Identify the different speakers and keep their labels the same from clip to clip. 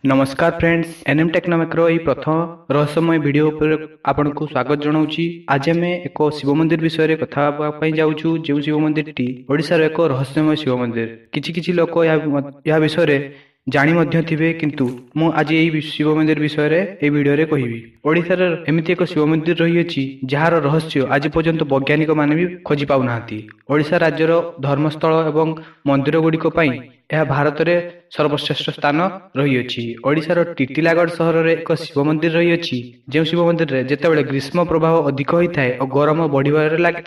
Speaker 1: नमस्कार friends NM टेक्नोमेक्रो यही प्रथम रहस्यमय वीडियो पर आपको स्वागत जनाऊँगी। आज आम एक शिव मंदिर विषय कथा जाऊँ जो शिव मंदिर टी ओडिशार एक रहस्यमय शिव मंदिर किछि लोक यह विषय जानी थे किंतु मु आज यही शिव मंदिर विषय ए वीडियो रे कहबी। ओडिशार एमिति एक शिव मंदिर रही जार रहस्य आज पर्यंत वैज्ञानिक माने भी खोजी पाउना। ओडिशा राज्यर धर्मस्थल एवं मंदिर गुड़िक यह भारत में सर्वश्रेष्ठ स्थान रही। ओडिशार टिटिलागढ़ सहर में एक शिव मंदिर रही जो शिव मंदिर में जितेबाला ग्रीष्म प्रभाव अधिक होता है और गरम बढ़िबार लगी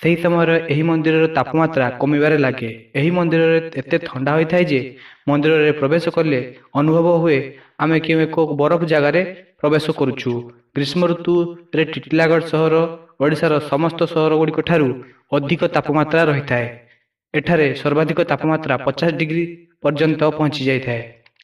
Speaker 1: से समय यही मंदिर तापमात्रा कमिबार लगे। यही मंदिर एत ठंडा होता है जे मंदिर में प्रवेश कले अनुभव हुए आम कि एक बरफ जगार प्रवेश करुचु। ग्रीष्म ऋतु रे टिटिलागढ़ सहर ओडिशार समस्त सहर गुड़िक ठारू अधिक तापमात्रा रही है। एठारे सर्वाधिक तापमात्रा 50 डिग्री पर्यंत पहुंची जाए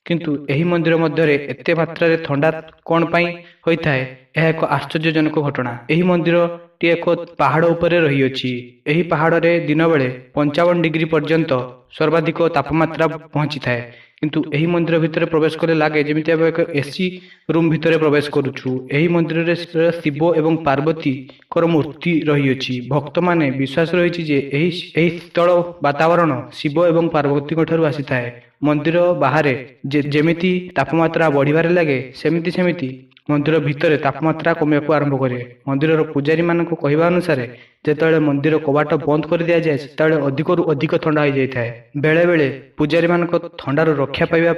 Speaker 1: किंतु एही मंदिर मध्य एते मात्रा रे ठंडा कौन पाई होता है यह एक आश्चर्यजनक घटना। यही मंदिर टी एक पहाड़ उपरे रही अछि। एही पहाड़ रे दिन बेले 55 डिग्री पर्यंत सर्वाधिक तापमात्रा पहुंची थाए किंतु एही मंदिर भितर प्रवेश करे लागे जेमिति एक एसी रूम भितर प्रवेश करूछु। एही मंदिर रे शिव एवं पार्वती कर मूर्ति रही अछि। भक्त माने विश्वास रही जे एही शीतल वातावरण शिव एवं पार्वती ठारू आसी थाए। मंदिर बाहर जेमिति तापमात्रा बढ़िबार लगे सेमिति सेमिति मंदिर भितर तापमात्रा कमिया आरंभ करे। मंदिर पूजारी मान कहवा अनुसार जिते मंदिर कबाट बंद कर दि जाए से अधिक रु अधिक ठंडा हो जाए। बेले बेले पूजारी मान ठंडार रक्षा पाइबा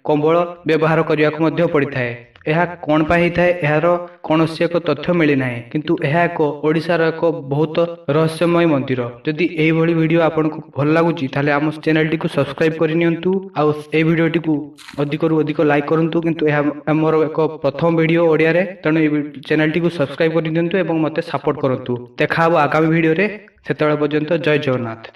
Speaker 1: कंबल व्यवहार करने पड़ता है। यह कौन पाई होता है यार कौन एक तथ्य मिलना किंतु यह एक ओडिशार एक बहुत रहस्यमय मंदिर। जदि यही वीडियो आपको भल लगुच आम चैनल टी सब्सक्राइब करनियंतु आउ ए वीडियो टी अधिक रु अधिक लाइक करंतु किंतु यह मोर एक प्रथम वीडियो ओडिया रे तेणु चैनल टी सब्सक्राइब कर दियंतु एवं मते सपोर्ट करंतु। देखा आगामी वीडियो रे सेतेबेला पर्यंत जय जगन्नाथ।